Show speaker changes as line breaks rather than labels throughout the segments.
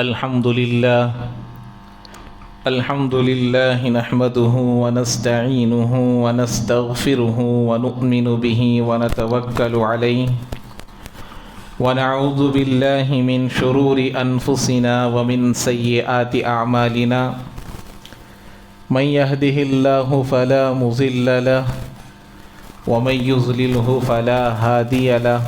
الحمد لله نحمده ونستعينه ونستغفره ونؤمن به ونتوكل عليه ونعوذ بالله من شرور أنفسنا ومن سيئات أعمالنا من يهده الله فلا مضل له ومن يضلله فلا هادي له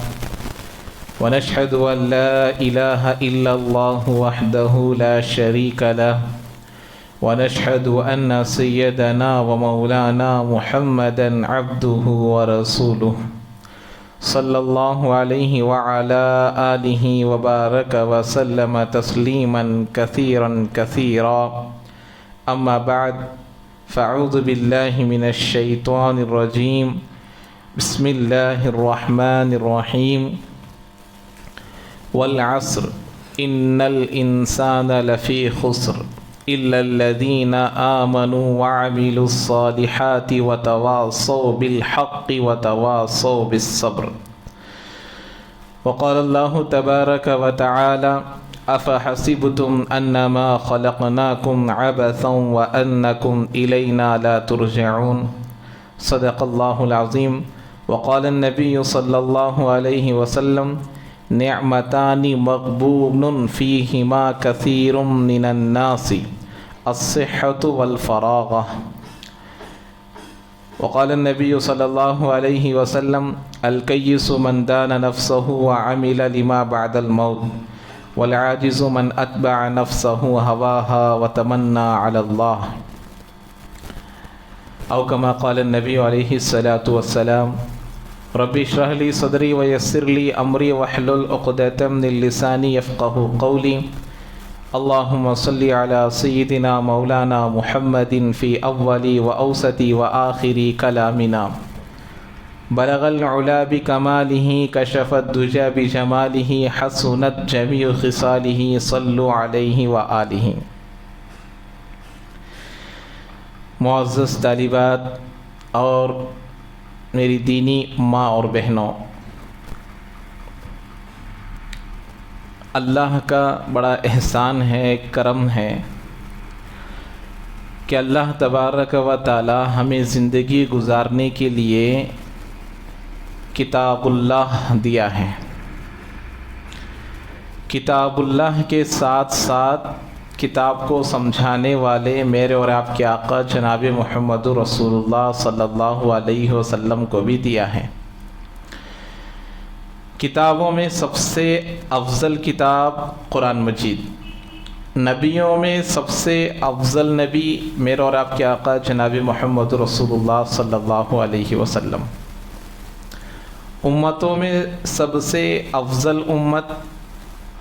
ونشهد أن لا إله إلا الله وحده لا شريك له ونشهد أن سيدنا ومولانا محمدا عبده ورسوله صلى الله عليه وعلى آله وبارك وسلم تسليما كثيرا كثيرا أما بعد فأعوذ بالله من الشيطان الرجيم بسم الله الرحمن الرحيم والعصر إن الإنسان لفي خسر إلا الذين آمنوا وعملوا الصالحات وتواصوا بالحق وتواصوا بالصبر. وقال الله تبارك وتعالى أفحسبتم أنما خلقناكم عبثا وأنكم إلينا لا ترجعون. صدق الله العظيم. وقال النبي صلى الله عليه وسلم نعمتان مغبون فيهما كثير من الناس الصحة والفراغة. وقال النبي صلى الله عليه وسلم الكيس من دان نفسه وعمل لما بعد الموت والعاجز من أتبع نفسه هواها وتمنى على الله أو كما قال النبي عليه الصلاة والسلام ربي اشرح لي صدري ويسر لي أمري واحلل عقدة من لساني يفقهوا قولي. اللهم صل على سيدنا مولانا محمد في أول وأوسط وآخر كلامنا بلغ العلا بكماله كشف الدجى بجماله حسنت جميع خصاله صلوا عليه وآله. معزز طالبات اور میری دینی ماں اور بہنوں، اللہ کا بڑا احسان ہے، کرم ہے کہ اللہ تبارک و تعالی ہمیں زندگی گزارنے کے لیے کتاب اللہ دیا ہے. کتاب اللہ کے ساتھ ساتھ کتاب کو سمجھانے والے میرے اور آپ کے آقا جناب محمد رسول اللہ صلی اللہ علیہ وسلم کو بھی دیا ہے. کتابوں میں سب سے افضل کتاب قرآن مجید، نبیوں میں سب سے افضل نبی میرے اور آپ کے آقا جناب محمد رسول اللہ صلی اللہ علیہ وسلم، امتوں میں سب سے افضل امت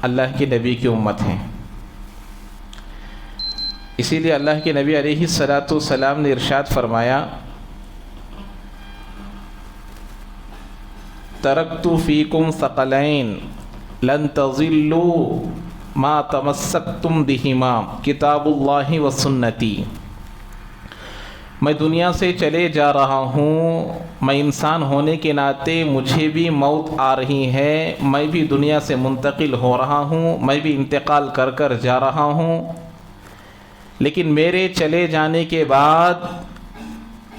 اللہ کے نبی کی امت ہیں. اسی لیے اللہ کے نبی علیہ الصلاۃ والسلام نے ارشاد فرمایا ترکت فیکم ثقلین لن تضلوا ما تمسکتم بہما کتاب اللہ و سنتی. میں دنیا سے چلے جا رہا ہوں، میں انسان ہونے کے ناطے مجھے بھی موت آ رہی ہے، میں بھی دنیا سے منتقل ہو رہا ہوں، میں بھی انتقال کر کر جا رہا ہوں، لیکن میرے چلے جانے کے بعد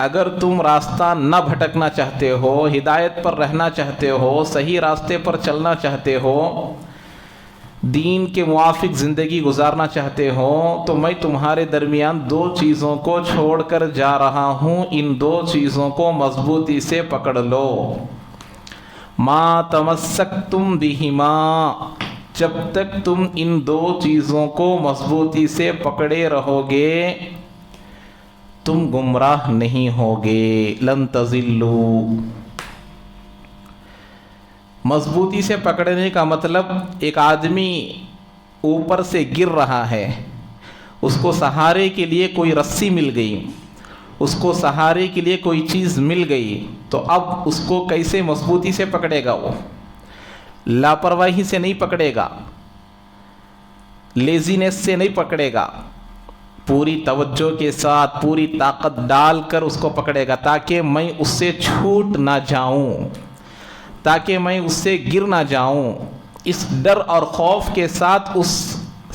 اگر تم راستہ نہ بھٹکنا چاہتے ہو، ہدایت پر رہنا چاہتے ہو، صحیح راستے پر چلنا چاہتے ہو، دین کے موافق زندگی گزارنا چاہتے ہو، تو میں تمہارے درمیان دو چیزوں کو چھوڑ کر جا رہا ہوں، ان دو چیزوں کو مضبوطی سے پکڑ لو. ما تمسکتم بہما، جب تک تم ان دو چیزوں کو مضبوطی سے پکڑے رہو گے تم گمراہ نہیں ہوگے. لن تضلوا، مضبوطی سے پکڑنے کا مطلب ایک آدمی اوپر سے گر رہا ہے، اس کو سہارے کے لیے کوئی رسی مل گئی، اس کو سہارے کے لیے کوئی چیز مل گئی، تو اب اس کو کیسے مضبوطی سے پکڑے گا؟ وہ لاپرواہی سے نہیں پکڑے گا، لیزینس سے نہیں پکڑے گا، پوری توجہ کے ساتھ پوری طاقت ڈال کر اس کو پکڑے گا تاکہ میں اس سے چھوٹ نہ جاؤں، تاکہ میں اس سے گر نہ جاؤں. اس ڈر اور خوف کے ساتھ اس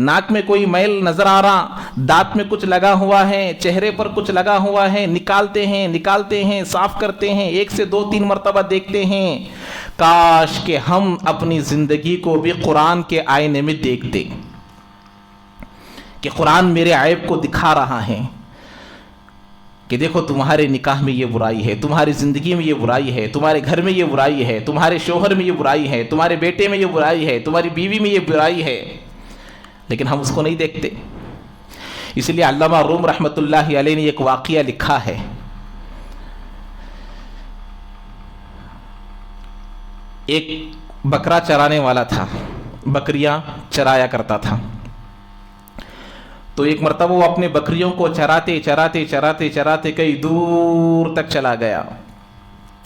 ناک میں کوئی میل نظر آ رہا، دانت میں کچھ لگا ہوا ہے، چہرے پر کچھ لگا ہوا ہے، نکالتے ہیں، صاف کرتے ہیں، 1 سے 2 3 مرتبہ دیکھتے ہیں۔ کاش کہ ہم اپنی زندگی کو بھی قرآن کے آئینے میں دیکھتے کہ قرآن میرے عیب کو دکھا رہا ہے کہ دیکھو تمہارے نکاح میں یہ برائی ہے، تمہاری زندگی میں یہ برائی ہے، تمہارے گھر میں یہ برائی ہے، تمہارے شوہر میں یہ برائی ہے، تمہارے بیٹے میں یہ برائی ہے، تمہاری بیوی میں یہ برائی ہے، لیکن ہم اس کو نہیں دیکھتے۔ اس لیے علامہ روم رحمۃ اللہ علیہ نے ایک واقعہ لکھا ہے۔ ایک بکرا چرانے والا تھا، بکریاں چرایا کرتا تھا۔ تو ایک مرتبہ وہ اپنے بکریوں کو چراتے کئی دور تک چلا گیا۔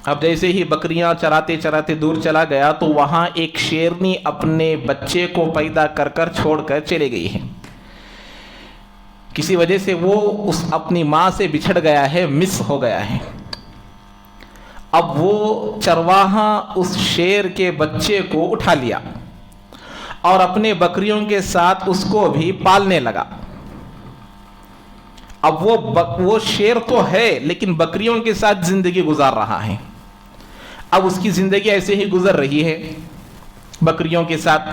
اب جیسے ہی بکریاں چراتے دور چلا گیا تو وہاں ایک شیرنی اپنے بچے کو پیدا کر چھوڑ کر چلے گئی ہے۔ کسی وجہ سے وہ اس اپنی ماں سے بچھڑ گیا ہے، مس ہو گیا ہے۔ اب وہ چرواہا اس شیر کے بچے کو اٹھا لیا اور اپنے بکریوں کے ساتھ اس کو بھی پالنے لگا۔ اب وہ شیر تو ہے لیکن بکریوں کے ساتھ زندگی گزار رہا ہے۔ اب اس کی زندگی ایسے ہی گزر رہی ہے بکریوں کے ساتھ۔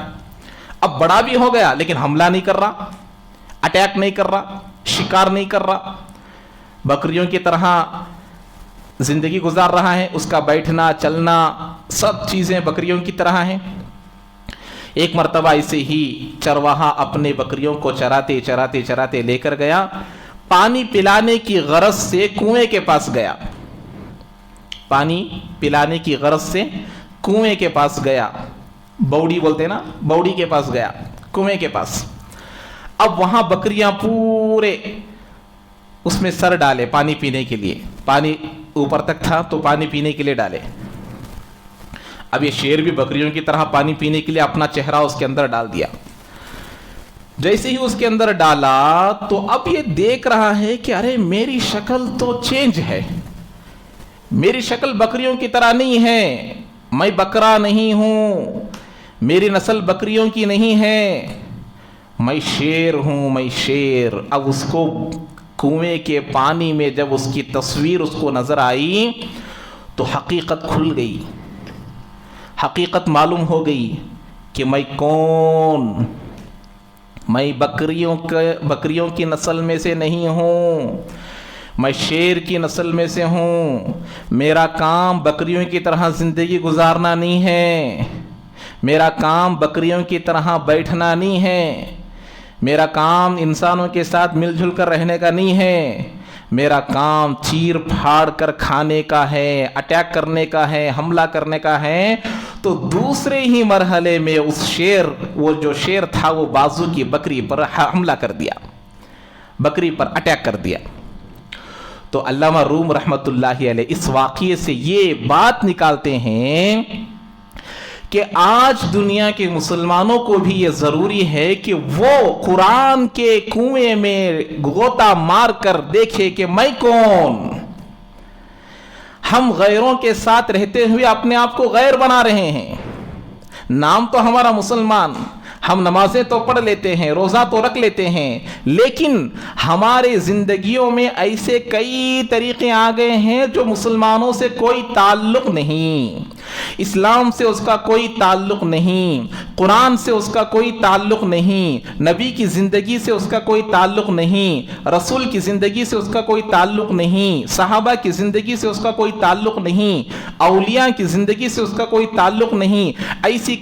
اب بڑا بھی ہو گیا لیکن حملہ نہیں کر رہا، اٹیک نہیں کر رہا، شکار نہیں کر رہا، بکریوں کی طرح زندگی گزار رہا ہے۔ اس کا بیٹھنا چلنا سب چیزیں بکریوں کی طرح ہیں۔ ایک مرتبہ ایسے ہی چرواہا اپنے بکریوں کو چراتے لے کر گیا، پانی پلانے کی غرض سے کنویں کے پاس گیا۔ پانی پلانے کی غرض سے کنویں کے پاس گیا، بوڑی بولتے نا، بوڑی کے پاس گیا، کنویں کے پاس۔ اب وہاں بکریاں پورے اس میں سر ڈالے پانی پینے کے لیے، پانی اوپر تک تھا تو پانی پینے کے لیے ڈالے۔ اب یہ شیر بھی بکریوں کی طرح پانی پینے کے لیے اپنا چہرہ اس کے اندر ڈال دیا۔ جیسے ہی اس کے اندر ڈالا تو اب یہ دیکھ رہا ہے کہ ارے میری شکل تو چینج ہے، میری شکل بکریوں کی طرح نہیں ہے، میں بکرا نہیں ہوں، میری نسل بکریوں کی نہیں ہے، میں شیر ہوں، میں شیر۔ اب اس کو کنویں کے پانی میں جب اس کی تصویر اس کو نظر آئی تو حقیقت کھل گئی، حقیقت معلوم ہو گئی کہ میں کون، میں بکریوں کی نسل میں سے نہیں ہوں، میں شیر کی نسل میں سے ہوں۔ میرا کام بکریوں کی طرح زندگی گزارنا نہیں ہے، میرا کام بکریوں کی طرح بیٹھنا نہیں ہے، میرا کام انسانوں کے ساتھ مل جل کر رہنے کا نہیں ہے، میرا کام چیر پھاڑ کر کھانے کا ہے، اٹیک کرنے کا ہے، حملہ کرنے کا ہے۔ تو دوسرے ہی مرحلے میں اس شیر، وہ جو شیر تھا وہ بازو کی بکری پر حملہ کر دیا، بکری پر اٹیک کر دیا۔ تو علامہ روم رحمۃ اللہ علیہ اس واقعے سے یہ بات نکالتے ہیں کہ آج دنیا کے مسلمانوں کو بھی یہ ضروری ہے کہ وہ قرآن کے کنویں میں غوطہ مار کر دیکھے کہ میں کون۔ ہم غیروں کے ساتھ رہتے ہوئے اپنے آپ کو غیر بنا رہے ہیں۔ نام تو ہمارا مسلمان، ہم نمازیں تو پڑھ لیتے ہیں، روزہ تو رکھ لیتے ہیں، لیکن ہمارے زندگیوں میں ایسے کئی طریقے آ گئے ہیں جو مسلمانوں سے کوئی تعلق نہیں، اسلام سے اس کا کوئی تعلق نہیں، قرآن سے اس کا کوئی تعلق نہیں، نبی کی زندگی سے اس کا کوئی تعلق نہیں، رسول کی زندگی سے اس کا کوئی تعلق نہیں، صحابہ کی زندگی سے اس کا کوئی تعلق نہیں، اولیاء کی زندگی سے اس کا کوئی تعلق نہیں۔ ایسی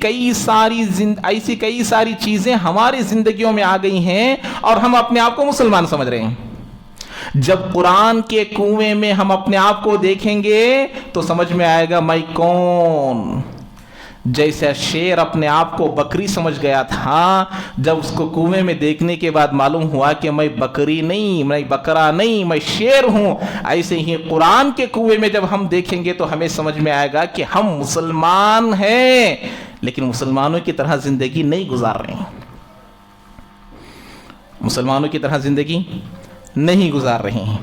کئی ساری چیزیں ہماری زندگیوں میں آ گئی ہیں اور ہم اپنے آپ کو مسلمان سمجھ رہے ہیں۔ جب قرآن کے کنویں میں ہم اپنے آپ کو دیکھیں گے تو سمجھ میں آئے گا میں کون۔ جیسا شیر اپنے آپ کو بکری سمجھ گیا تھا، جب اس کو کنویں میں دیکھنے کے بعد معلوم ہوا کہ میں بکری نہیں، میں بکرا نہیں، میں شیر ہوں، ایسے ہی قرآن کے کنویں میں جب ہم دیکھیں گے تو ہمیں سمجھ میں آئے گا کہ ہم مسلمان ہیں لیکن مسلمانوں کی طرح زندگی نہیں گزار رہے ہیں، مسلمانوں کی طرح زندگی نہیں گزار رہے ہیں۔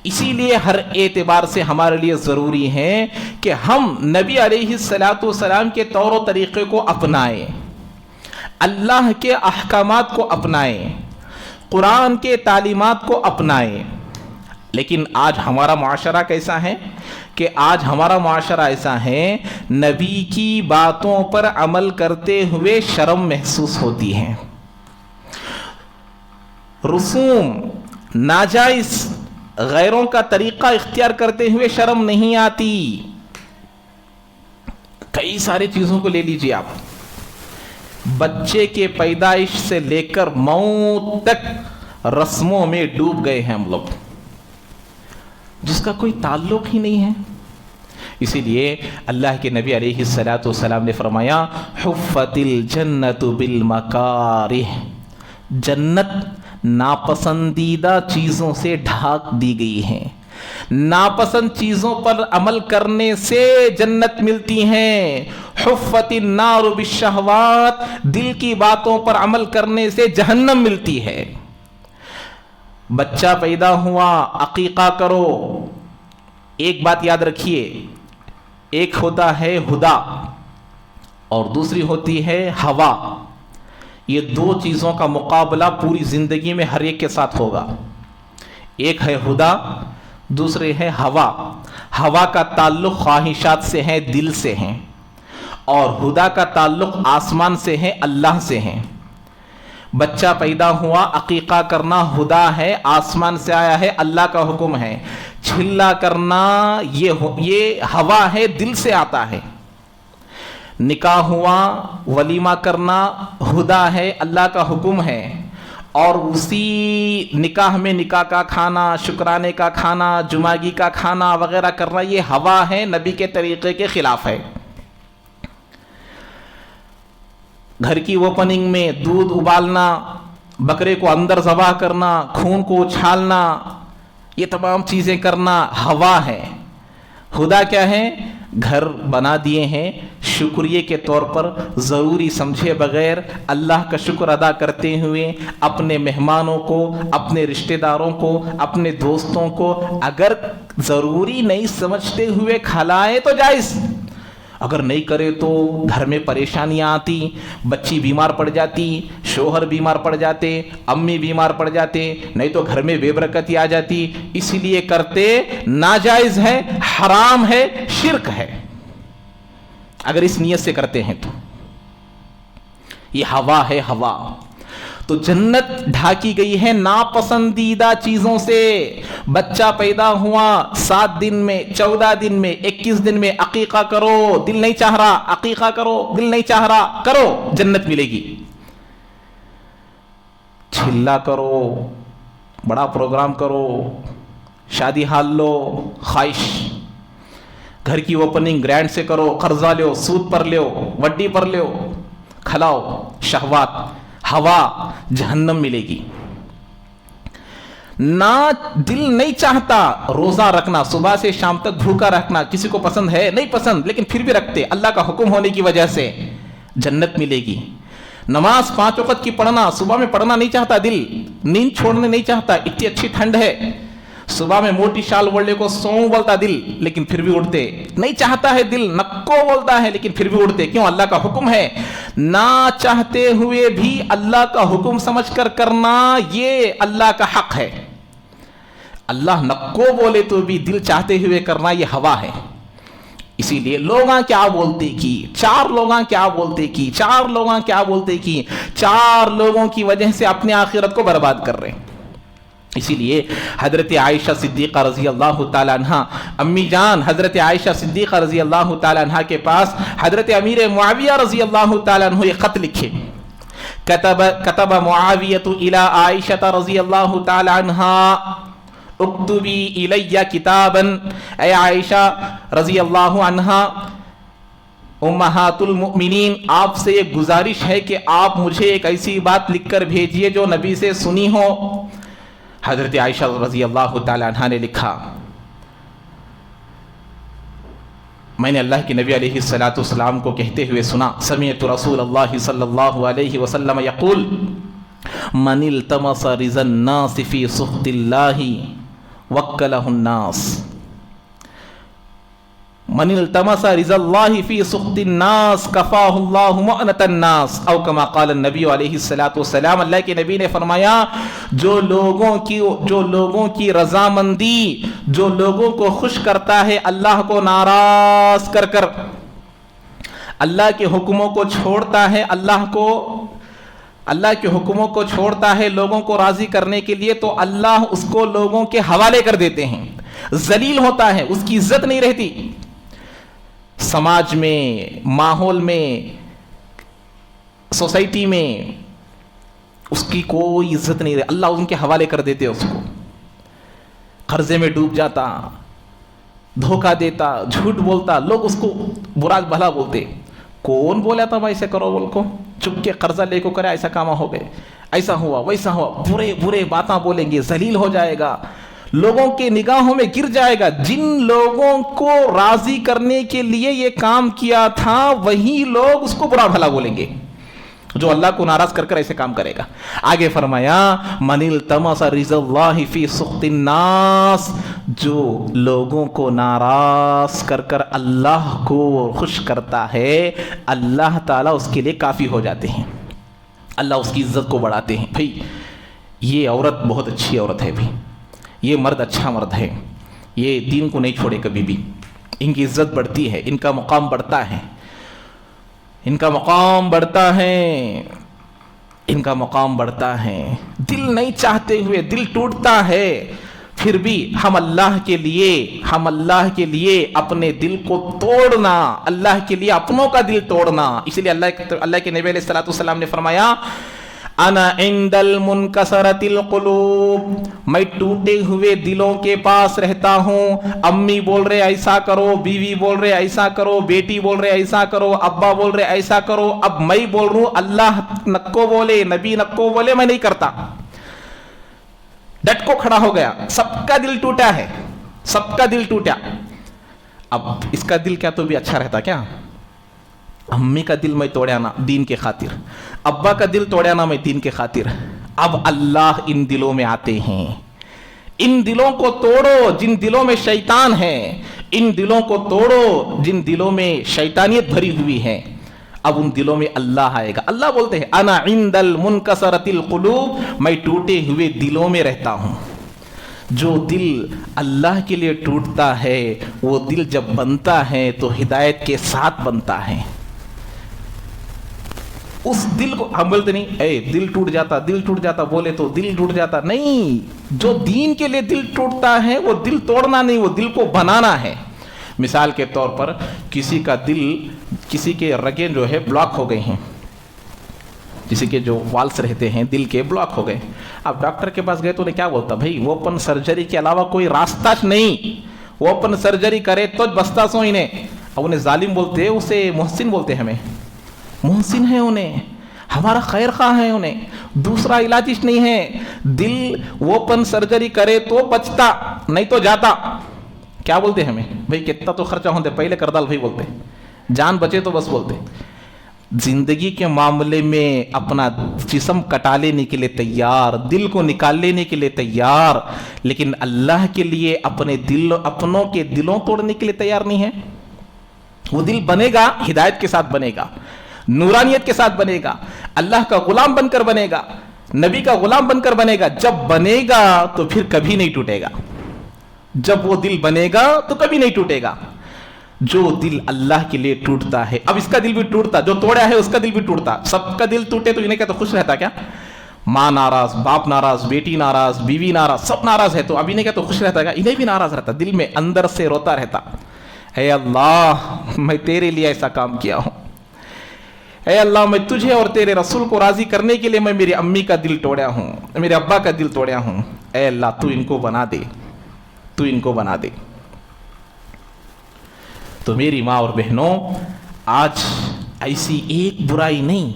اسی لیے ہر اعتبار سے ہمارے لیے ضروری ہے کہ ہم نبی علیہ الصلوۃ والسلام کے طور و طریقے کو اپنائیں، اللہ کے احکامات کو اپنائیں، قرآن کے تعلیمات کو اپنائیں۔ لیکن آج ہمارا معاشرہ کیسا ہے کہ آج ہمارا معاشرہ ایسا ہے، نبی کی باتوں پر عمل کرتے ہوئے شرم محسوس ہوتی ہے، رسوم ناجائز غیروں کا طریقہ اختیار کرتے ہوئے شرم نہیں آتی۔ کئی سارے چیزوں کو لے لیجیے آپ، بچے کے پیدائش سے لے کر موت تک رسموں میں ڈوب گئے ہیں ہم لوگ، جس کا کوئی تعلق ہی نہیں ہے۔ اسی لیے اللہ کے نبی علیہ الصلوۃ والسلام نے فرمایا حفت الجنت بالمکارہ، جنت ناپسندیدہ چیزوں سے ڈھانک دی گئی ہے، ناپسند چیزوں پر عمل کرنے سے جنت ملتی ہے۔ حفت النار بالشہوات، دل کی باتوں پر عمل کرنے سے جہنم ملتی ہے۔ بچہ پیدا ہوا، عقیقہ کرو۔ ایک بات یاد رکھیے، ایک ہوتا ہے ہدا اور دوسری ہوتی ہے ہوا۔ یہ دو چیزوں کا مقابلہ پوری زندگی میں ہر ایک کے ساتھ ہوگا۔ ایک ہے ہدا، دوسرے ہے ہوا۔ ہوا کا تعلق خواہشات سے ہے، دل سے ہے، اور ہدا کا تعلق آسمان سے ہے، اللہ سے ہے۔ بچہ پیدا ہوا، عقیقہ کرنا ہدا ہے، آسمان سے آیا ہے، اللہ کا حکم ہے۔ چھلا کرنا یہ ہوا ہے، دل سے آتا ہے۔ نکاح ہوا، ولیمہ کرنا ہدا ہے، اللہ کا حکم ہے، اور اسی نکاح میں نکاح کا کھانا، شکرانے کا کھانا، جمعگی کا کھانا وغیرہ کرنا یہ ہوا ہے، نبی کے طریقے کے خلاف ہے۔ گھر کی اوپننگ میں دودھ ابالنا، بکرے کو اندر ذبح کرنا، خون کو اچھالنا، یہ تمام چیزیں کرنا ہوا ہے۔ خدا کیا ہے؟ گھر بنا دیے ہیں شکریہ کے طور پر، ضروری سمجھے بغیر اللہ کا شکر ادا کرتے ہوئے اپنے مہمانوں کو، اپنے رشتہ داروں کو، اپنے دوستوں کو اگر ضروری نہیں سمجھتے ہوئے کھلائے تو جائز، اگر نہیں کرے تو گھر میں پریشانیاں آتی، بچی بیمار پڑ جاتی، شوہر بیمار پڑ جاتے، امی بیمار پڑ جاتے، نہیں تو گھر میں بے برکتی آ جاتی۔ اسی لیے کرتے ناجائز ہے، حرام ہے، شرک ہے اگر اس نیت سے کرتے ہیں تو۔ یہ ہوا ہے، ہوا۔ تو جنت ڈھاکی گئی ہے ناپسندیدہ چیزوں سے۔ بچہ پیدا ہوا، 7 دن میں، 14 دن میں، 21 دن میں عقیقہ کرو، دل نہیں چاہ رہا، عقیقہ کرو، دل نہیں چاہ رہا، کرو، جنت ملے گی۔ چھلا کرو، بڑا پروگرام کرو، شادی حال لو، خواہش، گھر کی اوپننگ گرینڈ سے کرو، قرضہ لو، سود پر لو، وڈی پر لو، کھلاؤ، شہوات، ہوا، جہنم ملے گی۔ نہ دل نہیں چاہتا روزہ رکھنا، صبح سے شام تک بھوکا رکھنا، کسی کو پسند ہے نہیں پسند لیکن پھر بھی رکھتے، اللہ کا حکم ہونے کی وجہ سے، جنت ملے گی۔ نماز 5 وقت کی پڑھنا، صبح میں پڑھنا نہیں چاہتا دل، نیند چھوڑنے نہیں چاہتا، اتنی اچھی ٹھنڈ ہے، صبح میں موٹی شال اوڑھنے کو سو بولتا دل لیکن پھر بھی اٹھتے، نہیں چاہتا ہے دل، نکو بولتا ہے لیکن پھر بھی اٹھتے، کیوں؟ اللہ کا حکم ہے۔ نہ چاہتے ہوئے بھی اللہ کا حکم سمجھ کر کرنا یہ اللہ کا حق ہے۔ اللہ نکو بولے تو بھی دل چاہتے ہوئے کرنا یہ ہوا ہے۔ اسی لیے لوگاں کیا بولتے کی، 4 لوگاں کیا بولتے کی، 4 لوگاں کیا بولتے کی، 4 لوگوں کی وجہ سے اپنے آخرت کو برباد کر رہے ہیں۔ اسی لیے حضرت عائشہ صدیقہ رضی اللہ تعالی عنہ، امی جان حضرت عائشہ صدیقہ رضی اللہ تعالی عنہ کے پاس حضرت امیر معاویہ رضی اللہ تعالی عنہ یہ خط لکھے، کتب معاویۃ الی عائشہ رضی اللہ تعالی عنہ اکتبی الی کتابا، اے عائشہ رضی اللہ عنہ امہات المؤمنین، آپ سے ایک گزارش ہے کہ آپ مجھے ایک ایسی بات لکھ کر بھیجیے جو نبی سے سنی ہو۔ حضرت عائشہ رضی اللہ تعالی عنہ نے لکھا، میں نے اللہ کے نبی علیہ الصلوۃ والسلام کو کہتے ہوئے سنا، سمعت رسول اللہ صلی اللہ علیہ وسلم یقول من التمس رضا الناس فی سخط اللہ وکلہ الناس۔ من التمس رضا اللہ فی سخط الناس کفاہ اللہ مؤنۃ الناس او کما قال النبی علیہ الصلوۃ والسلام. اللہ کے نبی نے فرمایا جو لوگوں کی رضامندی، جو لوگوں کو خوش کرتا ہے اللہ کو ناراض کر کر، اللہ کے حکموں کو چھوڑتا ہے، اللہ کے حکموں کو چھوڑتا ہے لوگوں کو راضی کرنے کے لیے، تو اللہ اس کو لوگوں کے حوالے کر دیتے ہیں، ذلیل ہوتا ہے، اس کی عزت نہیں رہتی. سماج میں، ماحول میں، سوسائٹی میں اس کی کوئی عزت نہیں رہتی، اللہ ان کے حوالے کر دیتے، اس کو قرضے میں ڈوب جاتا، دھوکہ دیتا، جھوٹ بولتا، لوگ اس کو برا بھلا بولتے. کون بولا تھا ایسے کرو بول کو، چپ کے قرضہ لے کو کرے، ایسا کام ہو گئے، ایسا ہوا ویسا ہوا، برے باتاں بولیں گے، ذلیل ہو جائے گا، لوگوں کے نگاہوں میں گر جائے گا. جن لوگوں کو راضی کرنے کے لیے یہ کام کیا تھا وہی لوگ اس کو برا بھلا بولیں گے جو اللہ کو ناراض کر کر ایسے کام کرے گا. آگے فرمایا من التمس رضا اللہ فی سخط الناس، جو لوگوں کو ناراض کر کر اللہ کو خوش کرتا ہے، اللہ تعالیٰ اس کے لیے کافی ہو جاتے ہیں، اللہ اس کی عزت کو بڑھاتے ہیں. بھائی یہ عورت بہت اچھی عورت ہے، بھائی یہ مرد اچھا مرد ہے، یہ دین کو نہیں چھوڑے کبھی بھی، ان کی عزت بڑھتی ہے، ان کا مقام بڑھتا ہے، ان کا مقام بڑھتا ہے، ان کا مقام بڑھتا ہے. دل نہیں چاہتے ہوئے دل ٹوٹتا ہے، پھر بھی ہم اللہ کے لیے اپنے دل کو توڑنا، اللہ کے لیے اپنوں کا دل توڑنا. اسی لیے اللہ کے نبی علیہ الصلوۃ والسلام نے فرمایا انا عند المنکسرۃ القلوب، میں ٹوٹے ہوئے دلوں کے پاس رہتا ہوں. امی بول رہے ایسا کرو، بیوی بول رہے ایسا کرو، بیٹی بول رہے ایسا کرو، ابا بول رہے ایسا کرو، اب میں بول رہا ہوں اللہ نکو بولے، نبی نکو بولے، میں نہیں کرتا. ڈٹ کو کھڑا ہو گیا، سب کا دل ٹوٹا ہے، سب کا دل ٹوٹا. اب اس کا دل کیا تو بھی اچھا رہتا کیا؟ امی کا دل میں توڑیا نا دین کے خاطر، ابا کا دل توڑیا نا میں دین کے خاطر. اب اللہ ان دلوں میں آتے ہیں، ان دلوں کو توڑو جن دلوں میں شیطان ہے، ان دلوں کو توڑو جن دلوں میں شیطانیت بھری ہوئی ہے. اب ان دلوں میں اللہ آئے گا. اللہ بولتے ہیں انا عند المنکسرۃ القلوب، میں ٹوٹے ہوئے دلوں میں رہتا ہوں. جو دل اللہ کے لیے ٹوٹتا ہے وہ دل جب بنتا ہے تو ہدایت کے ساتھ بنتا ہے. اس دل کو ہم بولتے نہیں اے دل ٹوٹ جاتا بولے تو دل ٹوٹ جاتا نہیں. جو دین کے لیے دل ٹوٹتا ہے وہ دل توڑنا نہیں، وہ دل کو بنانا ہے. مثال کے طور پر کسی کا دل، کسی کے رگیں جو ہے بلاک ہو گئی ہیں، کسی کے جو والس رہتے ہیں دل کے بلاک ہو گئے. اب ڈاکٹر کے پاس گئے تو انہیں کیا بولتا بھائی اوپن سرجری کے علاوہ کوئی راستہ نہیں، اوپن سرجری کرے تو بستا سو انہیں. اب انہیں ظالم بولتے، اسے محسن بولتے، ہمیں محسن ہے، انہیں ہمارا خیر خواہ ہے، انہیں دوسرا علاج نہیں ہے. دل اوپن سرجری کرے تو بچتا نہیں تو جاتا. کیا بولتے ہمیں بھائی کتنا تو خرچہ ہوتے پہلے کر ڈال بھائی، بولتے جان بچے تو بس بولتے. زندگی کے معاملے میں اپنا جسم کٹا لینے کے لیے تیار، دل کو نکال لینے کے لیے تیار، لیکن اللہ کے لیے اپنوں کے دلوں توڑنے کے لیے تیار نہیں ہے. وہ دل بنے گا ہدایت کے ساتھ بنے گا، نورانیت کے ساتھ بنے گا، اللہ کا غلام بن کر بنے گا، نبی کا غلام بن کر بنے گا. جب بنے گا تو پھر کبھی نہیں ٹوٹے گا. جب وہ دل بنے گا تو کبھی نہیں ٹوٹے گا. جو دل اللہ کے لیے ٹوٹتا ہے، اب اس کا دل بھی ٹوٹتا، جو توڑا ہے اس کا دل بھی ٹوٹتا. سب کا دل ٹوٹے تو انہیں کیا تو خوش رہتا کیا؟ ماں ناراض، باپ ناراض، بیٹی ناراض، بیوی ناراض، سب ناراض ہے تو اب انہیں کیا تو خوش رہتا کیا؟ انہیں بھی ناراض رہتا، دل میں اندر سے روتا رہتا. اے اللہ میں تیرے لیے ایسا کام کیا ہوں، اے اللہ میں تجھے اور تیرے رسول کو راضی کرنے کے لیے میں میری امی کا دل توڑیا ہوں، میرے ابا کا دل توڑیا ہوں. اے اللہ تو ان کو بنا دے، تو ان کو بنا دے. تو میری ماں اور بہنوں، آج ایسی ایک برائی نہیں،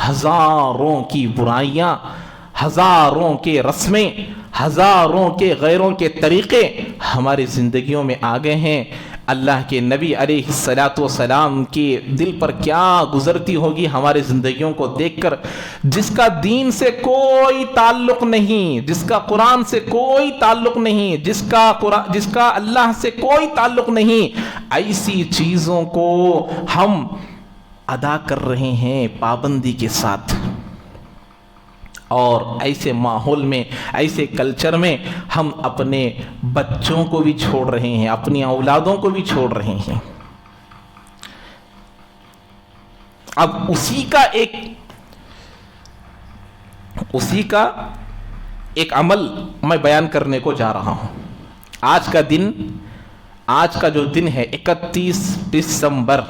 ہزاروں کی برائیاں، ہزاروں کے رسمیں، ہزاروں کے غیروں کے طریقے ہماری زندگیوں میں آ گئے ہیں. اللہ کے نبی علیہ الصلوۃ والسلام کے دل پر کیا گزرتی ہوگی ہمارے زندگیوں کو دیکھ کر. جس کا دین سے کوئی تعلق نہیں، جس کا قرآن سے کوئی تعلق نہیں، جس کا اللہ سے کوئی تعلق نہیں، ایسی چیزوں کو ہم ادا کر رہے ہیں پابندی کے ساتھ، اور ایسے ماحول میں، ایسے کلچر میں ہم اپنے بچوں کو بھی چھوڑ رہے ہیں، اپنی اولادوں کو بھی چھوڑ رہے ہیں۔ اب اسی کا ایک عمل میں بیان کرنے کو جا رہا ہوں۔ آج کا جو دن ہے 31 دسمبر،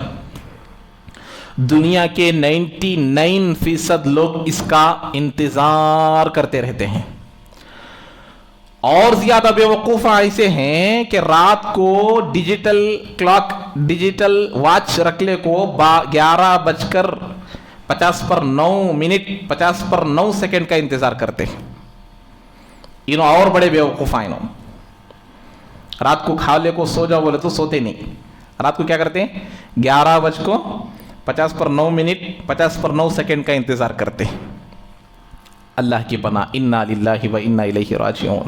دنیا کے 99% لوگ اس کا انتظار کرتے رہتے ہیں، اور زیادہ بے وقوف ایسے ہیں کہ رات کو ڈیجیٹل کلاک، ڈیجیٹل واچ رکھنے کو 11:50 پر 9 سیکنڈ کا انتظار کرتے ہیں۔ انہوں اور بڑے بے وقوف ہیں۔ رات کو کھا لے کو سو جاؤ بولے تو سوتے نہیں، رات کو کیا کرتے ہیں؟ 11:50 پر 9 سیکنڈ کا انتظار کرتے ہیں۔ اللہ کی پناہ، انا للہ و انا الیہ راجعون۔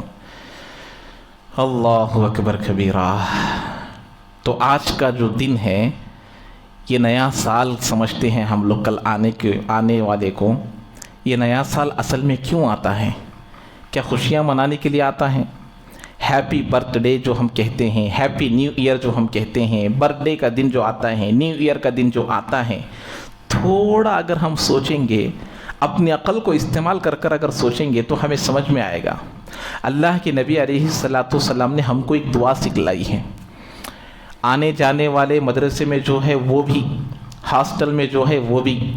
اللہ اکبر کبیرہ۔ تو آج کا جو دن ہے، یہ نیا سال سمجھتے ہیں ہم لوگ، کل آنے والے کو۔ یہ نیا سال اصل میں کیوں آتا ہے؟ کیا خوشیاں منانے کے لیے آتا ہے؟ ہیپی برتھ ڈے جو ہم کہتے ہیں، ہیپی نیو ایئر جو ہم کہتے ہیں، برتھ ڈے کا دن جو آتا ہے، نیو ایئر کا دن جو آتا ہے، تھوڑا اگر ہم سوچیں گے، اپنی عقل کو استعمال کر اگر سوچیں گے تو ہمیں سمجھ میں آئے گا۔ اللہ کے نبی علیہ السلام نے ہم کو ایک دعا سکھلائی ہے۔ آنے جانے والے مدرسے میں جو ہے وہ بھی، ہاسٹل میں جو ہے وہ بھی،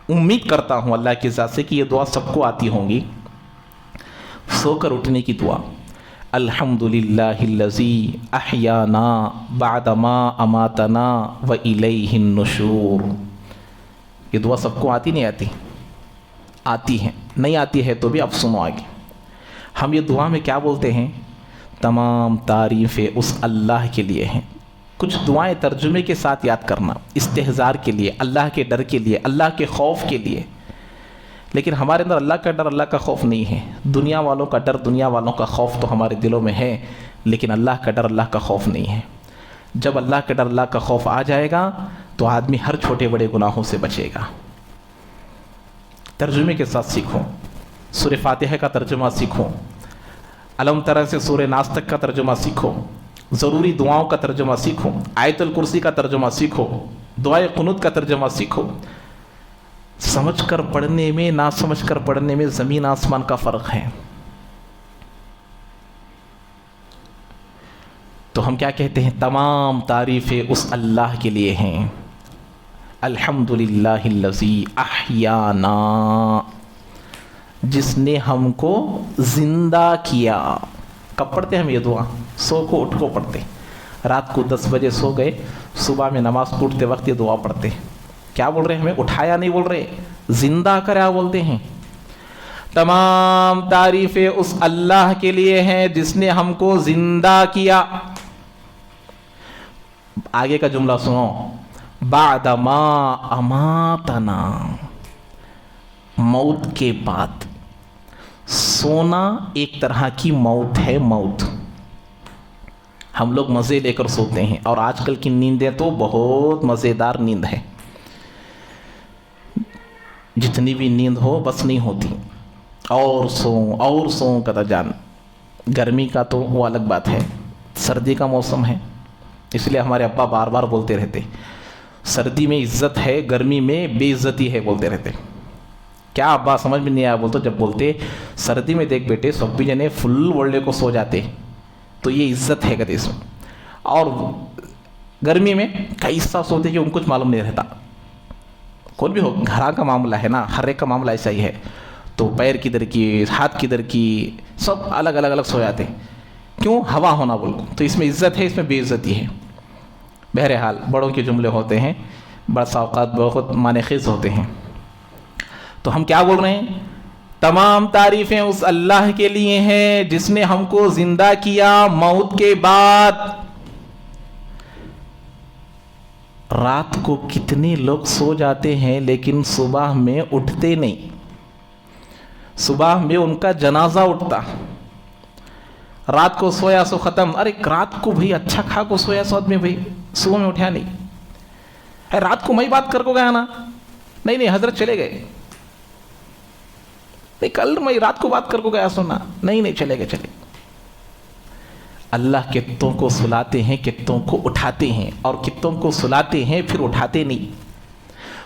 امید کرتا ہوں اللہ کی ذات سے کہ یہ دعا سب کو آتی ہوں گی۔ سو کر اٹھنے کی دعا، الحمدللہ الذی احیانا بعد ما اماتنا والیہ النشور۔ یہ دعا سب کو آتی نہیں آتی؟ آتی ہے۔ نہیں آتی ہے تو بھی اب سنو آگے۔ ہم یہ دعا میں کیا بولتے ہیں؟ تمام تعریفیں اس اللہ کے لیے ہیں۔ کچھ دعائیں ترجمے کے ساتھ یاد کرنا، استحضار کے لیے، اللہ کے ڈر کے لیے، اللہ کے خوف کے لیے۔ لیکن ہمارے اندر اللہ کا ڈر، اللہ کا خوف نہیں ہے۔ دنیا والوں کا ڈر، دنیا والوں کا خوف تو ہمارے دلوں میں ہے، لیکن اللہ کا ڈر، اللہ کا خوف نہیں ہے۔ جب اللہ کا ڈر، اللہ کا خوف آ جائے گا تو آدمی ہر چھوٹے بڑے گناہوں سے بچے گا۔ ترجمے کے ساتھ سیکھو، سورہ فاتحہ کا ترجمہ سیکھو، علم ترى سے سورہ ناس تک کا ترجمہ سیکھو، ضروری دعاؤں کا ترجمہ سیکھو، آیت الکرسی کا ترجمہ سیکھو، دعائے قنوت کا ترجمہ سیکھو۔ سمجھ کر پڑھنے میں، نہ سمجھ کر پڑھنے میں زمین آسمان کا فرق ہے۔ تو ہم کیا کہتے ہیں؟ تمام تعریفیں اس اللہ کے لیے ہیں۔ الحمدللہ الذی احیانا، جس نے ہم کو زندہ کیا۔ کب پڑھتے ہم یہ دعا؟ سو کو اٹھ کو پڑھتے، رات کو 10 بجے سو گئے، صبح میں نماز پڑھتے وقت یہ دعا پڑھتے۔ کیا بول رہے ہیں؟ ہمیں اٹھایا نہیں بول رہے، زندہ کرا بولتے ہیں۔ تمام تعریفیں اس اللہ کے لیے ہیں جس نے ہم کو زندہ کیا۔ آگے کا جملہ سنو، بعد ما اماتنا، موت کے بعد۔ سونا ایک طرح کی موت ہے، موت۔ ہم لوگ مزے لے کر سوتے ہیں، اور آج کل کی نیندیں تو بہت مزیدار نیند ہے۔ جتنی بھی نیند ہو بس نہیں ہوتی، اور سو کا جان۔ گرمی کا تو وہ الگ بات ہے، سردی کا موسم ہے، اس لیے ہمارے ابا بار بار بولتے رہتے، سردی میں عزت ہے، گرمی میں بے عزتی ہے بولتے رہتے۔ کیا ابا سمجھ میں نہیں آیا بولتے؟ جب بولتے سردی میں دیکھ بیٹے سب بھی جنے فل ورلڈے کو سو جاتے، تو یہ عزت ہے کہتے اس میں، اور گرمی میں کیسا سوتے کہ ان کو کچھ معلوم نہیں رہتا۔ کون بھی ہو، گھر کا معاملہ ہے نا، ہر ایک کا معاملہ ایسا ہی ہے، تو پیر کدھر کی، ہاتھ کدھر کی، سب الگ الگ سو جاتے۔ کیوں؟ ہوا ہونا بول، تو اس میں عزت ہے، اس میں بے عزتی ہے۔ بہرحال بڑوں کے جملے ہوتے ہیں، بعض اوقات بہت معنی خیز ہوتے ہیں۔ تو ہم کیا بول رہے ہیں؟ تمام تعریفیں اس اللہ کے لیے ہیں جس نے ہم کو زندہ کیا موت کے بعد۔ رات کو کتنے لوگ سو جاتے ہیں لیکن صبح میں اٹھتے نہیں، صبح میں ان کا جنازہ اٹھتا۔ رات کو سویا سو ختم. ارے رات کو بھائی اچھا کھا کو سویا سو آدمی بھائی صبح میں اٹھا نہیں. رات کو میں بات کر کو گیا نا, نہیں حضرت چلے گئے, نہیں کل میں رات کو بات کر کو گیا سونا, نہیں چلے گئے. اللہ کتوں کو سلاتے ہیں, کتوں کو اٹھاتے ہیں, اور کتوں کو سلاتے ہیں پھر اٹھاتے نہیں.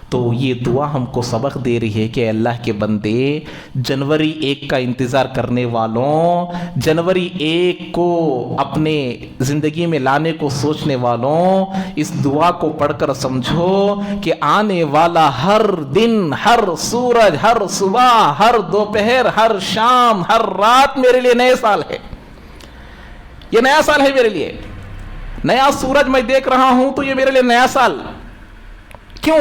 تو یہ دعا ہم کو سبق دے رہی ہے کہ اللہ کے بندے, جنوری 1 کا انتظار کرنے والوں, جنوری 1 کو اپنے زندگی میں لانے کو سوچنے والوں, اس دعا کو پڑھ کر سمجھو کہ آنے والا ہر دن, ہر سورج, ہر صبح, ہر دوپہر, ہر شام, ہر رات میرے لیے نئے سال ہے. یہ نیا سال ہے میرے لیے. نیا سورج میں دیکھ رہا ہوں تو یہ میرے لیے نیا سال. کیوں؟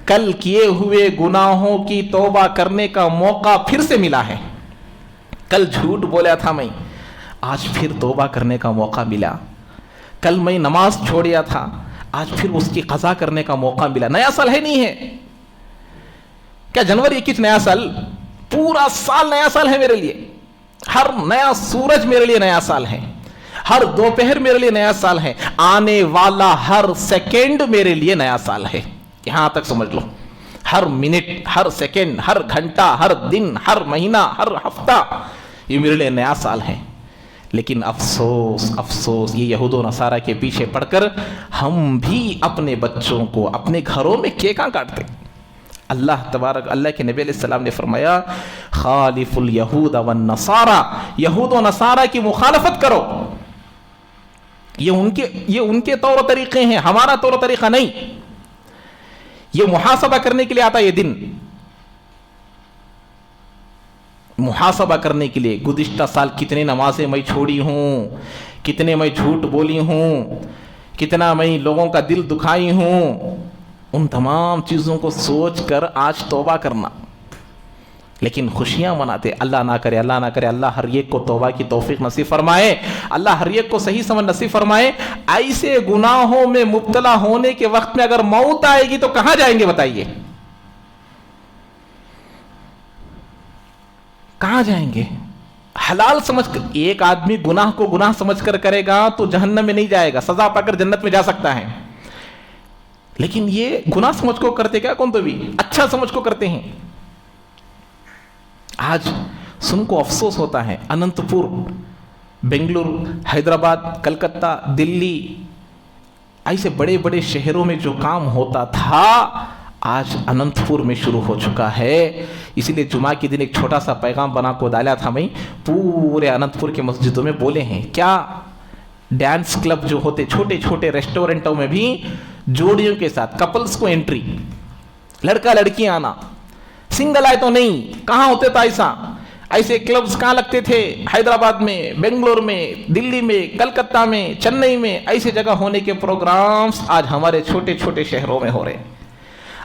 کل کیے ہوئے گناہوں کی توبہ کرنے کا موقع پھر سے ملا ہے. کل جھوٹ بولا تھا میں, آج پھر توبہ کرنے کا موقع ملا. کل میں نماز چھوڑیا تھا, آج پھر اس کی قضا کرنے کا موقع ملا. نیا سال ہے نہیں ہے کیا؟ جنوری 21 نیا سال, پورا سال نیا سال ہے میرے لیے. ہر نیا سورج میرے لیے نیا سال ہے, ہر دوپہر میرے لیے نیا سال ہے, آنے والا ہر سیکنڈ میرے لیے نیا سال ہے. یہاں تک سمجھ لو. ہر منٹ, ہر سیکنڈ, ہر گھنٹہ, ہر دن, ہر مہینہ, ہر ہفتہ یہ میرے لیے نیا سال ہے. لیکن افسوس افسوس, یہ یہود و نصارہ کے پیچھے پڑ کر ہم بھی اپنے بچوں کو اپنے گھروں میں کیکاں کاٹتے. اللہ تبارک, اللہ کے نبی علیہ السلام نے فرمایا خالف الیہود والنصارى, یہود و نصارہ کی مخالفت کرو. یہ ان کے طور و طریقے ہیں, ہمارا طور و طریقہ نہیں. یہ محاسبہ کرنے کے لیے آتا ہے یہ دن, محاسبہ کرنے کے لیے. گزشتہ سال کتنے نمازیں میں چھوڑی ہوں, کتنے میں جھوٹ بولی ہوں, کتنا میں لوگوں کا دل دکھائی ہوں, ان تمام چیزوں کو سوچ کر آج توبہ کرنا. لیکن خوشیاں مناتے. اللہ نہ کرے, اللہ نہ کرے, اللہ ہر ایک کو توبہ کی توفیق نصیب فرمائے, اللہ ہر ایک کو صحیح سمجھ نصیب فرمائے. ایسے گناہوں میں مبتلا ہونے کے وقت میں اگر موت آئے گی تو کہاں جائیں گے بتائیے؟ کہاں جائیں گے؟ حلال سمجھ کر ایک آدمی گناہ کو گناہ سمجھ کر کرے گا تو جہنم میں نہیں جائے گا, سزا پا کر جنت میں جا سکتا ہے. لیکن یہ گناہ سمجھ کو کرتے کیا کون تو بھی اچھا سمجھ کو کرتے ہیں. آج سن کو افسوس ہوتا ہے, اننت پور, بنگلور, حیدرآباد, کلکتہ, دلی, ایسے بڑے بڑے شہروں میں جو کام ہوتا تھا آج اننت پور میں شروع ہو چکا ہے. اسی لیے جمعہ کے دن ایک چھوٹا سا پیغام بنا کو ڈالا تھا میں, پورے اننت پور کے مسجدوں میں بولے ہیں کیا ڈانس کلب جو ہوتے, چھوٹے چھوٹے ریسٹورنٹوں میں بھی جوڑیوں کے ساتھ کپلز کو انٹری, لڑکا لڑکی آنا, سنگل آئے تو نہیں. کہاں ہوتے تھا ایسا؟ ایسے کلبز کہاں لگتے تھے؟ حیدرآباد میں, بنگلور میں, دلی میں, کلکتہ میں, چنئی میں. ایسے جگہ ہونے کے پروگرامز آج ہمارے چھوٹے چھوٹے شہروں میں ہو رہے.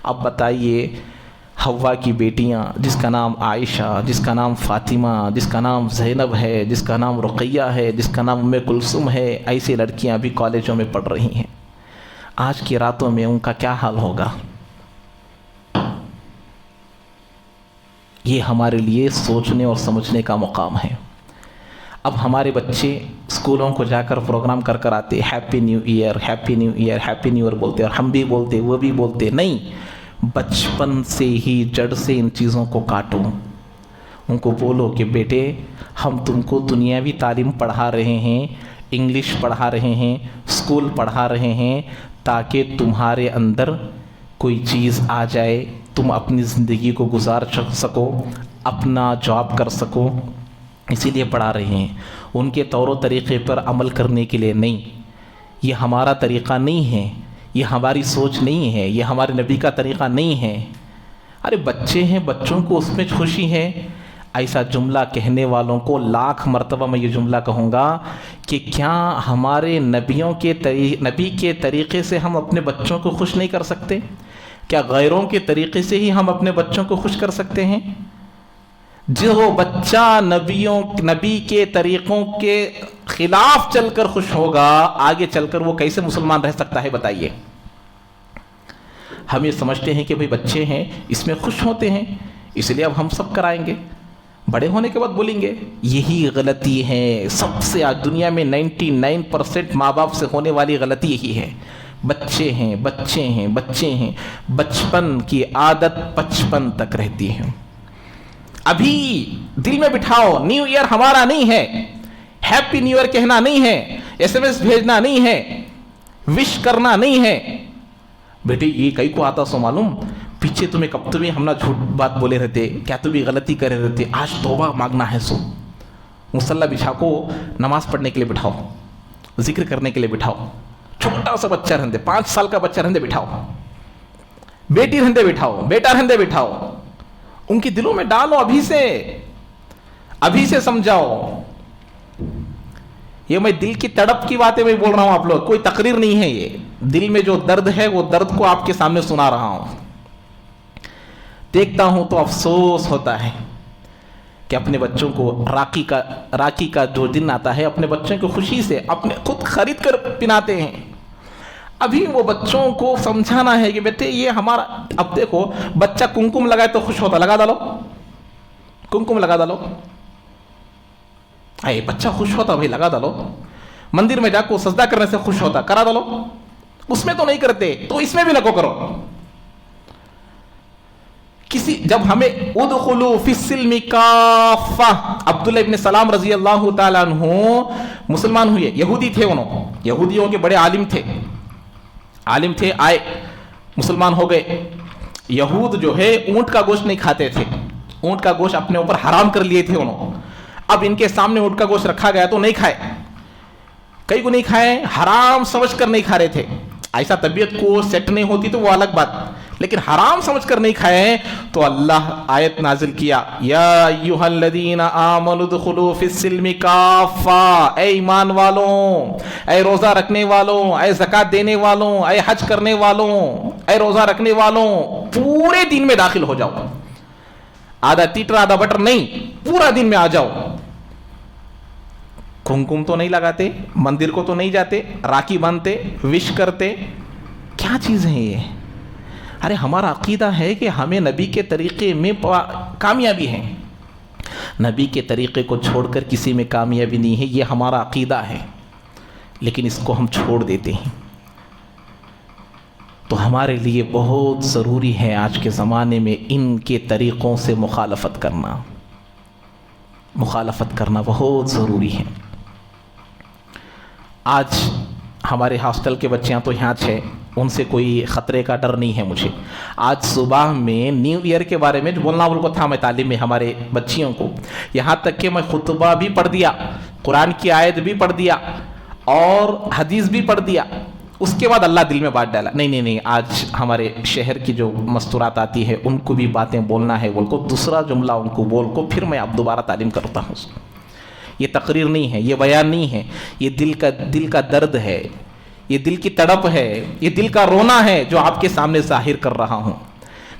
اب بتائیے, حوا کی بیٹیاں جس کا نام عائشہ, جس کا نام فاطمہ, جس کا نام زینب ہے, جس کا نام رقیہ ہے, جس کا نام ام کلثوم ہے, ایسی لڑکیاں بھی کالجوں میں پڑھ رہی ہیں. آج کی راتوں میں ان کا کیا حال ہوگا؟ یہ ہمارے لیے سوچنے اور سمجھنے کا مقام ہے. اب ہمارے بچے اسکولوں کو جا کر پروگرام کر کر آتے, happy new year, happy new year, happy new year بولتے, اور ہم بھی بولتے, وہ بھی بولتے. نہیں, بچپن سے ہی جڑ سے ان چیزوں کو کاٹو. ان کو بولو کہ بیٹے ہم تم کو دنیاوی تعلیم پڑھا رہے ہیں, انگلش پڑھا رہے ہیں, اسکول پڑھا رہے ہیں, تاکہ تمہارے اندر کوئی چیز آ جائے, تم اپنی زندگی کو گزار سکو, اپنا جاب کر سکو, اسی لیے پڑھا رہے ہیں. ان کے طور و طریقے پر عمل کرنے کے لیے نہیں. یہ ہمارا طریقہ نہیں ہے, یہ ہماری سوچ نہیں ہے, یہ ہمارے نبی کا طریقہ نہیں ہے. ارے بچے ہیں, بچوں کو اس میں خوشی ہے. ایسا جملہ کہنے والوں کو لاکھ مرتبہ میں یہ جملہ کہوں گا کہ کیا ہمارے نبی کے طریقے سے ہم اپنے بچوں کو خوش نہیں کر سکتے؟ کیا غیروں کے طریقے سے ہی ہم اپنے بچوں کو خوش کر سکتے ہیں؟ جو بچہ نبی کے طریقوں کے خلاف چل کر خوش ہوگا, آگے چل کر وہ کیسے مسلمان رہ سکتا ہے بتائیے؟ ہم یہ سمجھتے ہیں کہ بھئی بچے ہیں, اس میں خوش ہوتے ہیں, اس لیے اب ہم سب کرائیں گے. بڑے ہونے کے بعد بولیں گے یہی غلطی ہے سب سے. آج دنیا میں 99% ماں باپ سے ہونے والی غلطی یہی ہے. بچے ہیں بچے ہیں بچے ہیں, بچپن کی عادت 55 تک رہتی ہے. ابھی دل میں بٹھاؤ نیو ایئر ہمارا نہیں ہے, ہیپی نیو ایئر کہنا نہیں ہے, SMS بھیجنا نہیں ہے, وش کرنا نہیں ہے. بیٹے یہ کئی کو آتا سو معلوم, پیچھے تمہیں کب تمہیں ہم نہ جھوٹ بات بولے رہتے, کیا تمہیں غلطی کرے رہتے, آج توبہ مانگنا ہے. سو مصلی بچھا کو نماز پڑھنے کے لیے بٹھاؤ, ذکر کرنے کے لیے بٹھاؤ. چھوٹا سا بچہ رہندے, 5 سال کا بچہ رہندے بٹھاؤ, بیٹی رہندے بٹھاؤ, بیٹا رہندے بٹھاؤ, ان کے دلوں میں ڈالو ابھی سے سمجھاؤ. یہ میں دل کی تڑپ کی باتیں میں بول رہا ہوں آپ لوگ, کوئی تقریر نہیں ہے. یہ دل میں جو درد ہے وہ درد کو آپ کے سامنے سنا رہا ہوں. دیکھتا ہوں تو افسوس ہوتا ہے کہ اپنے بچوں کو راکھی کا جو دن آتا ہے اپنے بچوں کو خوشی سے اپنے خود خرید کر پناتے ہیں. ابھی وہ بچوں کو سمجھانا ہے کہ بیٹے یہ ہمارا. اب دیکھو بچہ کمکم لگائے تو خوش ہوتا, لگا ڈالو کمکم, لگا ڈالو. اے بچہ خوش ہوتا بھائی, لگا ڈالو. مندر میں جا کو سجدہ کرنے سے خوش ہوتا, کرا ڈالو. اس میں تو نہیں کرتے تو اس میں بھی نہ کو کرو. جب ہمیں ادخلوا فی السلم کافہ, عبداللہ ابن سلام رضی اللہ تعالیٰ عنہ مسلمان ہوئے, یہودی تھے, انہوں یہودیوں کے بڑے عالم تھے, آئے مسلمان ہو گئے. یہود جو ہے اونٹ کا گوشت نہیں کھاتے تھے, اونٹ کا گوشت اپنے اوپر حرام کر لیے تھے انہوں. اب ان کے سامنے اونٹ کا گوشت رکھا گیا تو نہیں کھائے, کئی کو نہیں کھائے, حرام سمجھ کر نہیں کھا رہے تھے. ایسا طبیعت کو سیٹ نہیں ہوتی تو وہ الگ بات, لیکن حرام سمجھ کر نہیں کھائے. تو اللہ آیت نازل کیا, یا ایھا الذین آمنوا ادخلوا فی السلم کافہ, اے ایمان والوں, اے روزہ رکھنے والوں, اے زکوٰۃ دینے والوں, اے حج کرنے والوں, اے روزہ رکھنے والوں, پورے دین میں داخل ہو جاؤ. آدھا تیٹر آدھا بٹر نہیں, پورا دین میں آ جاؤ. کمکم تو نہیں لگاتے, مندر کو تو نہیں جاتے, راکھی باندھتے, وش کرتے, کیا چیز ہے یہ؟ ارے ہمارا عقیدہ ہے کہ ہمیں نبی کے طریقے میں کامیابی ہے, نبی کے طریقے کو چھوڑ کر کسی میں کامیابی نہیں ہے, یہ ہمارا عقیدہ ہے. لیکن اس کو ہم چھوڑ دیتے ہیں. تو ہمارے لیے بہت ضروری ہے آج کے زمانے میں ان کے طریقوں سے مخالفت کرنا بہت ضروری ہے. آج ہمارے ہاسٹل کے بچیاں تو یہاں تھے, ان سے کوئی خطرے کا ڈر نہیں ہے مجھے. آج صبح میں نیو ایئر کے بارے میں جو بولنا ان کو تھا, میں تعلیم میں ہمارے بچیوں کو, یہاں تک کہ میں خطبہ بھی پڑھ دیا, قرآن کی آیت بھی پڑھ دیا اور حدیث بھی پڑھ دیا. اس کے بعد اللہ دل میں بات ڈالا, نہیں, آج ہمارے شہر کی جو مستورات آتی ہے ان کو بھی باتیں بولنا ہے, بول کو دوسرا جملہ ان کو بول کو پھر میں اب دوبارہ تعلیم کرتا ہوں. یہ تقریر نہیں ہے, یہ بیان نہیں ہے, یہ دل کا درد ہے, یہ دل کی تڑپ ہے, یہ دل کا رونا ہے جو آپ کے سامنے ظاہر کر رہا ہوں.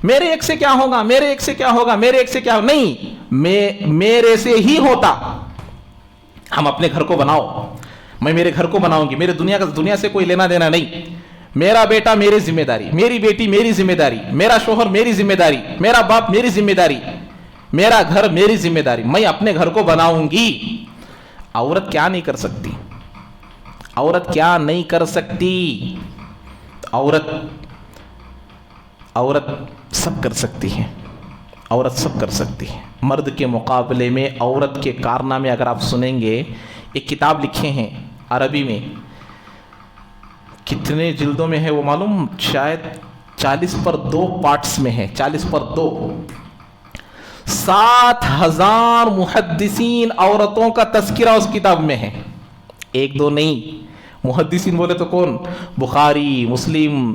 میرے ایک سے کیا ہوگا, میرے ایک سے کیا ہوگا, میرے ایک سے کیا ہوگا, نہیں, میرے سے ہی ہوتا. ہم اپنے گھر کو بناؤ, میں میرے گھر کو بناؤں گی, میرے دنیا سے کوئی لینا دینا نہیں. میرا بیٹا میری ذمہ داری, میری بیٹی میری ذمہ داری, میرا شوہر میری ذمہ داری, میرا باپ میری ذمہ داری, میرا گھر میری ذمہ داری. میں اپنے گھر کو بناؤں گی. عورت کیا نہیں کر سکتی, عورت کیا نہیں کر سکتی, عورت سب کر سکتی ہے, عورت سب کر سکتی ہے. مرد کے مقابلے میں عورت کے کارنامے اگر آپ سنیں گے, ایک کتاب لکھے ہیں عربی میں, کتنے جلدوں میں ہے وہ معلوم, شاید 40/2 پارٹس میں ہے, 40/2. 7,000 محدثین عورتوں کا تذکرہ اس کتاب میں ہے, 1-2 نہیں. محدثین بولے تو کون, بخاری, مسلم,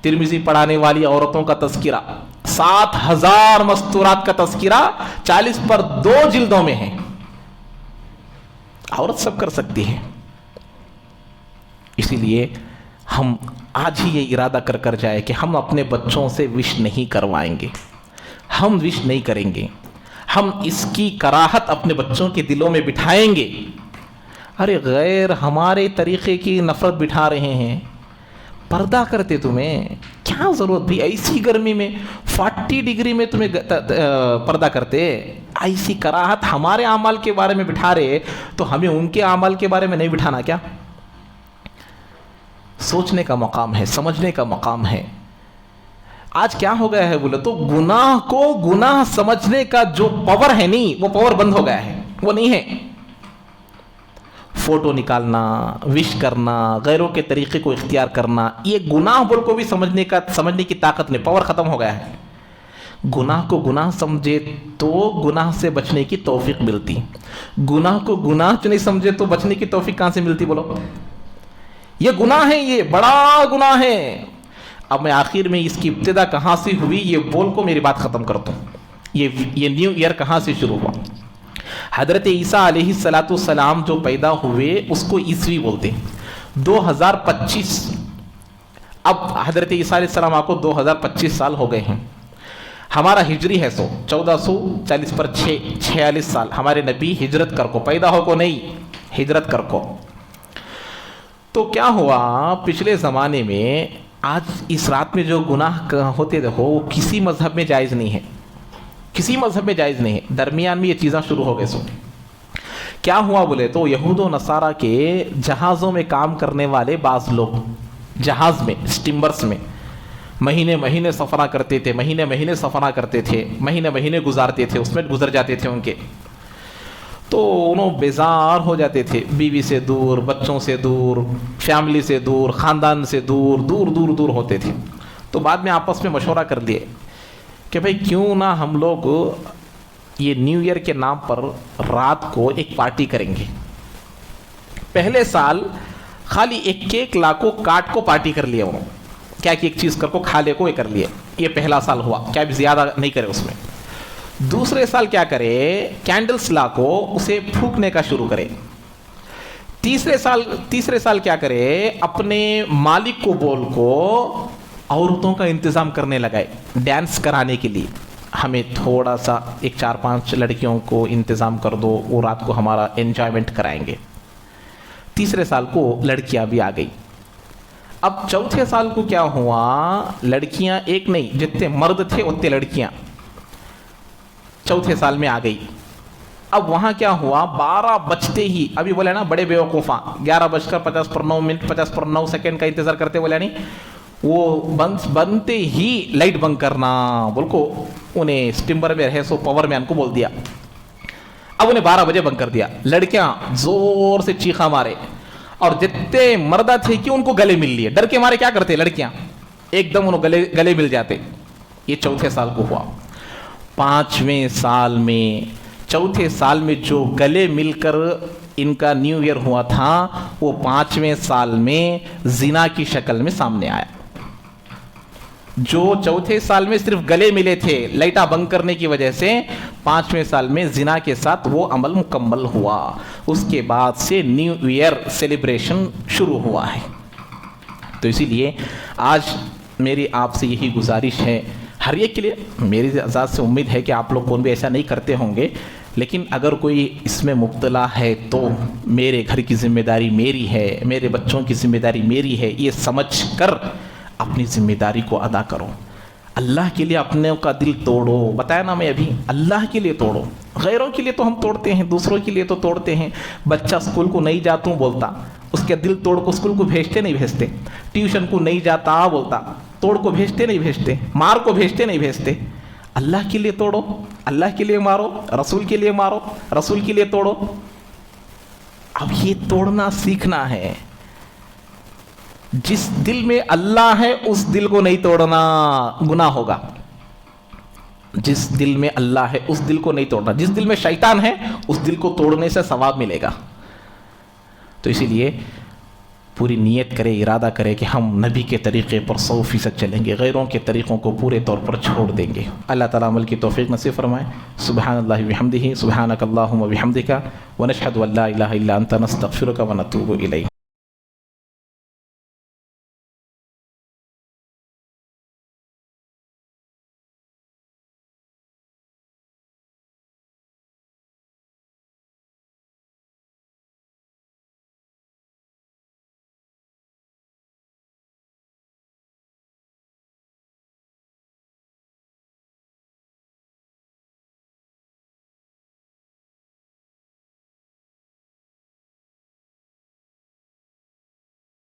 ترمذی پڑھانے والی عورتوں کا تذکرہ, 7,000 مستورات کا تذکرہ 40/2 جلدوں میں ہے. عورت سب کر سکتی ہے. اسی لیے ہم آج ہی یہ ارادہ کر جائے کہ ہم اپنے بچوں سے وش نہیں کروائیں گے, ہم وش نہیں کریں گے, ہم اس کی کراہت اپنے بچوں کے دلوں میں بٹھائیں گے. ارے غیر ہمارے طریقے کی نفرت بٹھا رہے ہیں, پردہ کرتے تمہیں کیا ضرورت بھی, ایسی گرمی میں 40 ڈگری میں تمہیں پردہ کرتے, ایسی کراہت ہمارے اعمال کے بارے میں بٹھا رہے تو ہمیں ان کے اعمال کے بارے میں نہیں بٹھانا کیا؟ سوچنے کا مقام ہے، سمجھنے کا مقام ہے۔ آج کیا ہو گیا ہے بولے تو گناہ کو گناہ سمجھنے کا جو پاور ہے نہیں، وہ پاور بند ہو گیا ہے، وہ نہیں ہے۔ فوٹو نکالنا، وش کرنا، غیروں کے طریقے کو اختیار کرنا، یہ گناہ بول کو بھی سمجھنے کی طاقت نہیں، پاور ختم ہو گیا ہے۔ گناہ کو گناہ سمجھے تو گناہ سے بچنے کی توفیق ملتی، گناہ کو گناہ نہیں سمجھے تو بچنے کی توفیق کہاں سے ملتی بولو؟ یہ گناہ ہے، یہ بڑا گناہ ہے۔ اب میں آخر میں اس کی ابتدا کہاں سے ہوئی یہ بول کو میری بات ختم کرتا ہوں۔ یہ نیو ایئر کہاں سے شروع ہوا؟ حضرت عیسیٰ علیہ السلام جو پیدا ہوئے اس کو عیسوی بولتے ہیں، 2025۔ اب حضرت عیسیٰ علیہ السلام آپ کو 2025 سال ہو گئے ہیں۔ ہمارا ہجری ہے 1440 پر 46 سال ہمارے نبی ہجرت کر کو پیدا ہو کو نہیں، ہجرت کر کو۔ تو کیا ہوا پچھلے زمانے میں، آج اس رات میں جو گناہ ہوتے دیکھو وہ کسی مذہب میں جائز نہیں ہے، کسی مذہب میں جائز نہیں ہے۔ درمیان میں یہ چیزیں شروع ہو گئے۔ کیا ہوا بولے تو یہود و نصارہ کے جہازوں میں کام کرنے والے بعض لوگ جہاز میں، اسٹیمرز میں مہینے مہینے سفر کرتے تھے، مہینے سفر کرتے تھے، مہینے گزارتے تھے، اس میں گزر جاتے تھے ان کے، تو انہوں بیزار ہو جاتے تھے، بیوی سے دور، بچوں سے دور، فیملی سے دور، خاندان سے دور دور ہوتے تھے۔ تو بعد میں آپس میں مشورہ کر لیے کہ بھئی کیوں نہ ہم لوگ یہ نیو ایئر کے نام پر رات کو ایک پارٹی کریں گے۔ پہلے سال خالی ایک لاکھوں کاٹ کو پارٹی کر لیا انہوں، کیا کہ ایک چیز کر کو کھا لے کو یہ کر لیے، یہ پہلا سال ہوا، کیا بھی زیادہ نہیں کرے اس میں۔ دوسرے سال کیا کرے، کینڈلز لا کو اسے پھونکنے کا شروع کرے۔ تیسرے سال کیا کرے، اپنے مالک کو بول کو عورتوں کا انتظام کرنے لگائے، ڈانس کرانے کے لیے، ہمیں تھوڑا سا 4-5 لڑکیوں کو انتظام کر دو، وہ رات کو ہمارا انجوائمنٹ کرائیں گے۔ تیسرے سال کو لڑکیاں بھی آ گئی۔ اب چوتھے سال کو کیا ہوا، لڑکیاں ایک نہیں، جتنے مرد تھے اتنے لڑکیاں چوتھے سال میں آ گئی۔ اب وہاں کیا ہوا، 12 بجتے ہی، ابھی بولے نا بڑے بیوقوفاں، 11:50 50 کا انتظار کرتے، بولے نہیں، وہ بنتے ہی لائٹ بند کرنا بول کو انہیں سٹمبر میں رہے سو پاور مین کو بول دیا۔ اب انہیں 12 بجے بند کر دیا۔ لڑکیاں زور سے چیخا مارے، اور جتنے مردہ تھے کہ ان کو گلے مل لیے، ڈر کے مارے کیا کرتے لڑکیاں، ایک دم انہوں گلے مل جاتے۔ یہ چوتھے سال کو ہوا۔ 5ویں سال میں، چوتھے سال میں جو گلے مل کر ان کا نیو ایئر ہوا تھا، وہ 5ویں سال میں زنا کی شکل میں سامنے آیا۔ جو چوتھے سال میں صرف گلے ملے تھے لائٹا بند کرنے کی وجہ سے، 5ویں سال میں زنا کے ساتھ وہ عمل مکمل ہوا۔ اس کے بعد سے نیو ایئر سیلیبریشن شروع ہوا ہے۔ تو اسی لیے آج میری آپ سے یہی گزارش ہے، ہر ایک کے لیے، میری ذات سے امید ہے کہ آپ لوگ کون بھی ایسا نہیں کرتے ہوں گے، لیکن اگر کوئی اس میں مبتلا ہے تو میرے گھر کی ذمہ داری میری ہے، میرے بچوں کی ذمہ داری میری ہے، یہ سمجھ کر اپنی ذمہ داری کو ادا کرو۔ اللہ کے لیے اپنے کا دل توڑو، بتایا نا میں ابھی، اللہ کے لیے توڑو۔ غیروں کے لیے تو ہم توڑتے ہیں، دوسروں کے لیے تو توڑتے ہیں۔ بچہ اسکول کو نہیں جاتا ہوں بولتا، اس کے دل توڑ کو اسکول کو نہیں بھیجتے، ٹیوشن کو نہیں جاتا بولتا، توڑ کو نہیں بھیجتے، مار کو نہیں بھیجتے۔ اللہ کے لیے توڑو، اللہ کے لیے مارو، رسول کے لیے مارو، رسول کے لیے توڑو۔ اب یہ توڑنا سیکھنا ہے۔ جس دل میں اللہ ہے اس دل کو نہیں توڑنا، گناہ ہوگا۔ جس دل میں اللہ ہے اس دل کو نہیں توڑنا، جس دل میں شیطان ہے اس دل کو توڑنے سے ثواب ملے گا۔ تو اسی لیے پوری نیت کرے، ارادہ کرے کہ ہم نبی کے طریقے پر 100% چلیں گے، غیروں کے طریقوں کو پورے طور پر چھوڑ دیں گے۔ اللہ تعالیٰ عمل کی توفیق نصیب فرمائے۔ سبحان اللہ بحمدہ، سبحانک اللہم وبحمدک، ونشہد ان لا الہ الا انت، نستغفرک ونتوب الیک۔